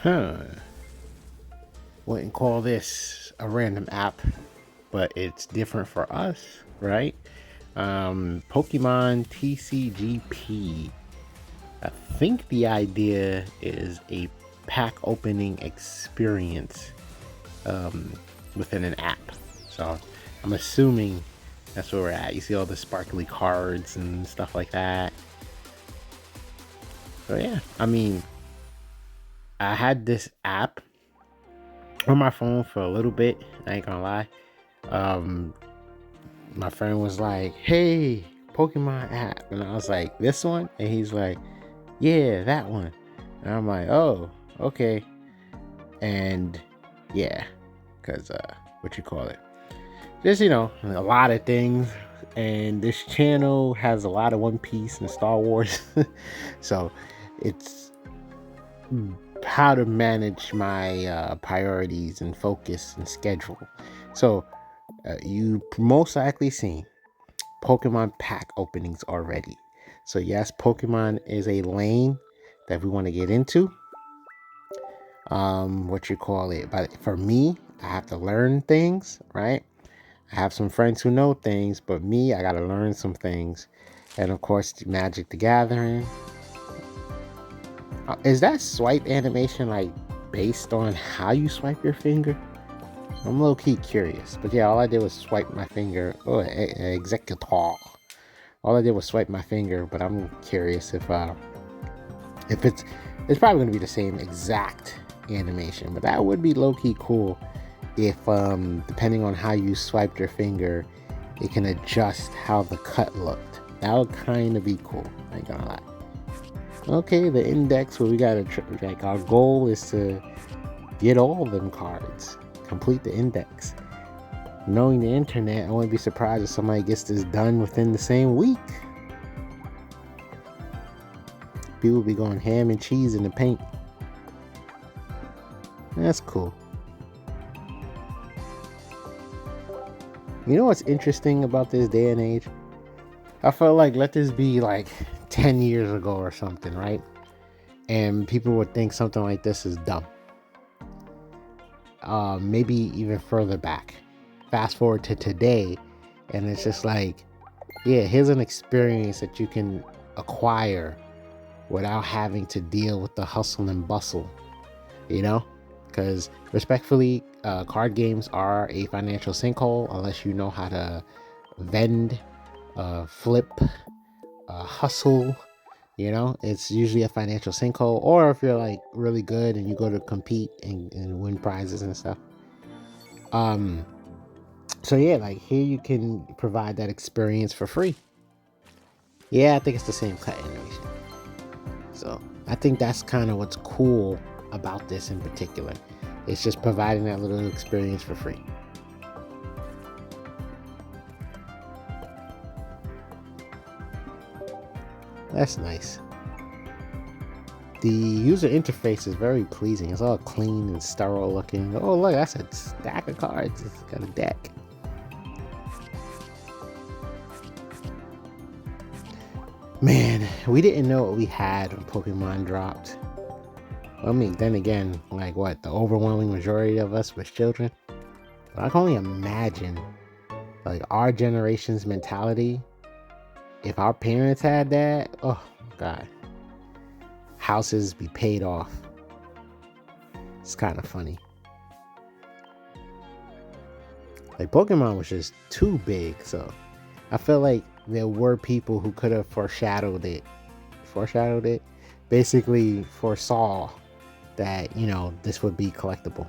Huh. Wouldn't call this a random app, but it's different for us, right? Pokemon TCGP. I think the idea is a pack opening experience um, within an app. So I'm assuming that's where we're at. You see all the sparkly cards and stuff like that. So yeah, I mean, I had this app on my phone for a little bit. I ain't gonna lie. Um, my friend was like, "Hey, Pokemon app," and I was like, "This one?" And he's like, "Yeah, that one." And I'm like, "Oh, okay." And yeah, because what you call it? There's a lot of things, and this channel has a lot of One Piece and Star Wars, so it's how to manage my priorities and focus and schedule. So you most likely seen Pokemon pack openings already. So yes, Pokemon is a lane that we want to get into. What you call it? But for me, I have to learn things, right? I have some friends who know things, but me, I gotta learn some things. And of course, Magic the Gathering. Is that swipe animation like based on how you swipe your finger? I'm low key curious, but yeah, all I did was swipe my finger. Oh, executor. All I did was swipe my finger, but I'm curious if it's probably gonna be the same exact animation, but that would be low key cool if depending on how you swiped your finger, it can adjust how the cut looked. That would kind of be cool. I ain't gonna lie. Okay, the index. Where we gotta like our goal is to get all of them cards, complete the index. Knowing the internet, I wouldn't be surprised if somebody gets this done within the same week. People be going ham and cheese in the paint. That's cool. You know what's interesting about this day and age? I felt like let this be like 10 years ago or something, right? And people would think something like this is dumb. Maybe even further back. Fast forward to today, and it's just like, yeah, here's an experience that you can acquire without having to deal with the hustle and bustle, you know? Because respectfully, card games are a financial sinkhole unless you know how to vend, flip, hustle. It's usually a financial sinkhole, or if you're like really good and you go to compete and win prizes and stuff. So yeah, like here you can provide that experience for free. Yeah, I think it's the same cut animation. So I think that's kind of what's cool about this in particular. It's just providing that little experience for free. That's nice. The user interface is very pleasing. It's all clean and sterile looking. Oh look, that's a stack of cards. It's got a deck. Man, we didn't know what we had when Pokemon dropped. I mean, then again, like what? The overwhelming majority of us was children. But I can only imagine, like our generation's mentality. If our parents had that, oh god, houses be paid off. It's kind of funny. Like Pokemon was just too big, so I feel like there were people who could have foreshadowed it. Basically foresaw that, this would be collectible.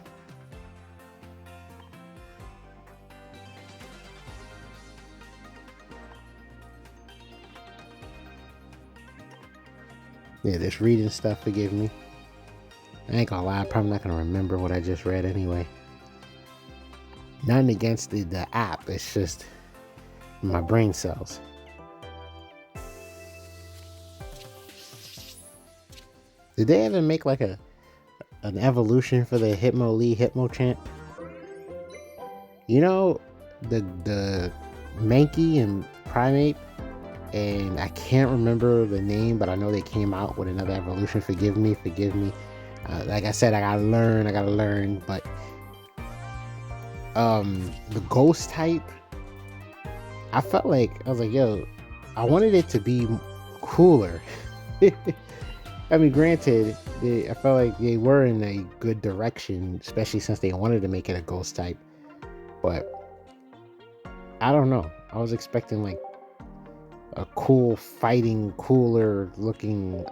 Yeah, this reading stuff, forgive me. I ain't gonna lie, I'm probably not gonna remember what I just read anyway. Nothing against the app, it's just my brain cells. Did they ever make like an evolution for the Hitmonlee Hitmonchamp? The Mankey and Primate, and I can't remember the name, but I know they came out with another evolution. Forgive me. Like I said, I gotta learn. But the ghost type, I felt like I was like, yo, I wanted it to be cooler. I mean, granted, I felt like they were in a good direction, especially since they wanted to make it a ghost type. But I don't know. I was expecting like a cool fighting, cooler looking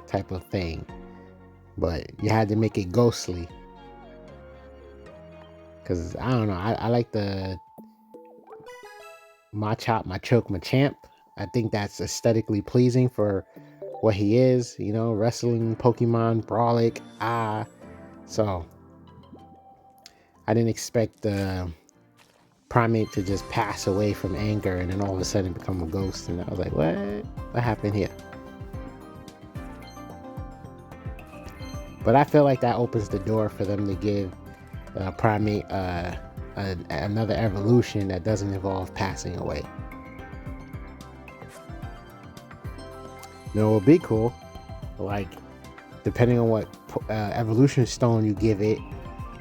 type of thing. But you had to make it ghostly. Cause I don't know. I like the Machop, Machoke, Machamp. I think that's aesthetically pleasing for what he is, wrestling Pokemon, Brawlic, So I didn't expect the Primate to just pass away from anger and then all of a sudden become a ghost. And I was like, what? What happened here? But I feel like that opens the door for them to give Primate another evolution that doesn't involve passing away. It would be cool. Like, depending on what evolution stone you give it,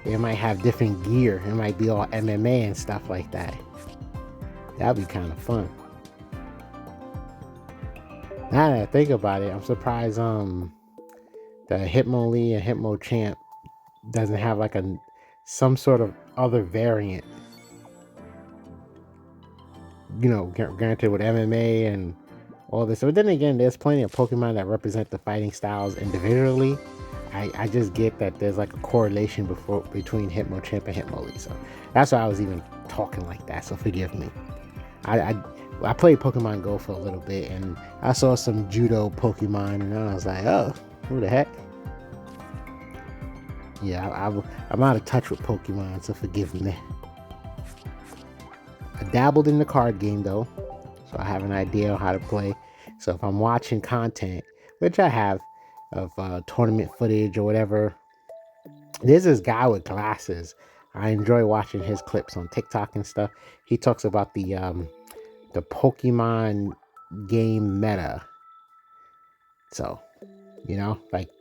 it might have different gear. It might be all MMA and stuff like that. That'd be kind of fun. Now that I think about it, I'm surprised the Hitmonlee and Hitmonchamp doesn't have like some sort of other variant. Granted with MMA and all this. But then again, there's plenty of Pokemon that represent the fighting styles individually. I just get that there's like a correlation between Hitmonchamp and Hitmonlee. So that's why I was even talking like that. So forgive me. I played Pokemon Go for a little bit and I saw some judo Pokemon and I was like, oh, who the heck? Yeah, I'm out of touch with Pokemon, so forgive me. I dabbled in the card game though, so I have an idea of how to play. So if I'm watching content, which I have, of tournament footage or whatever, there's this guy with glasses. I enjoy watching his clips on TikTok and stuff. He talks about the Pokemon game meta. So, like,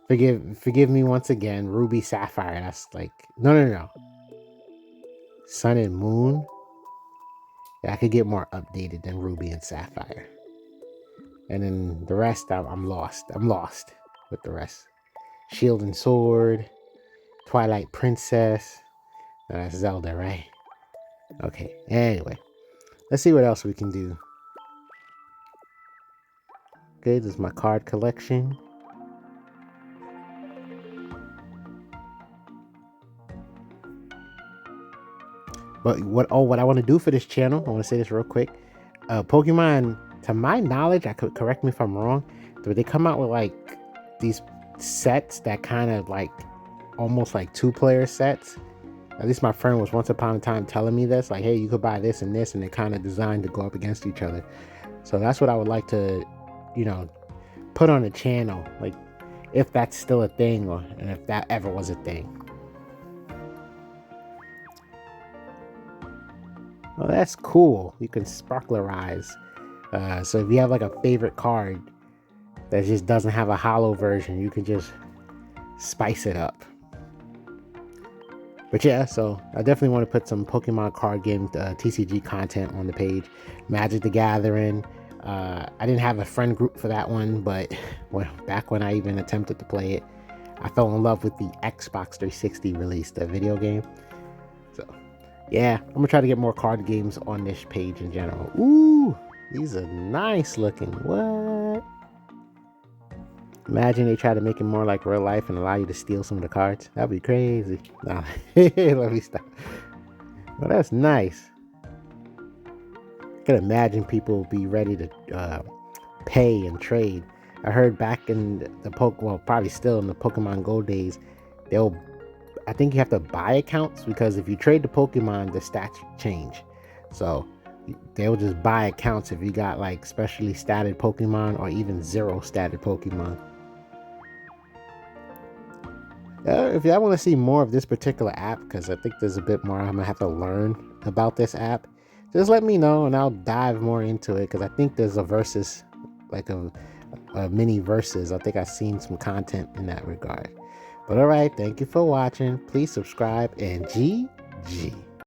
forgive me once again, Ruby Sapphire. That's like no. Sun and Moon. Yeah, I could get more updated than Ruby and Sapphire. And then the rest, I'm lost. I'm lost with the rest. Shield and Sword, Twilight Princess. No, that's Zelda, right? Okay. Anyway, let's see what else we can do. Okay, this is my card collection. But what I want to do for this channel, I want to say this real quick. Pokemon, to my knowledge, I could correct me if I'm wrong, but they come out with like these sets that kind of like almost like 2-player sets. At least my friend was once upon a time telling me this, like, hey, you could buy this and this, and they're kind of designed to go up against each other. So that's what I would like to, put on the channel, like if that's still a thing, and if that ever was a thing. Oh, that's cool. You can sparklerize. So if you have like a favorite card that just doesn't have a holo version, you can just spice it up. But yeah, so I definitely want to put some Pokemon card game TCG content on the page. Magic the Gathering. I didn't have a friend group for that one, but back when I even attempted to play it, I fell in love with the Xbox 360 release, the video game. So yeah, I'm gonna try to get more card games on this page in general. Ooh, these are nice looking. What? Imagine they try to make it more like real life and allow you to steal some of the cards. That'd be crazy. Nah, let me stop. Well, that's nice. I can imagine people be ready to pay and trade. I heard back in the probably still in the Pokemon Go days, I think you have to buy accounts, because if you trade the Pokemon, the stats change. So they'll just buy accounts if you got like specially statted Pokemon or even 0 statted Pokemon. If y'all want to see more of this particular app, because I think there's a bit more I'm gonna have to learn about this app, just let me know and I'll dive more into it, because I think there's a versus, like a mini verses. I think I've seen some content in that regard. But all right, thank you for watching. Please subscribe and GG.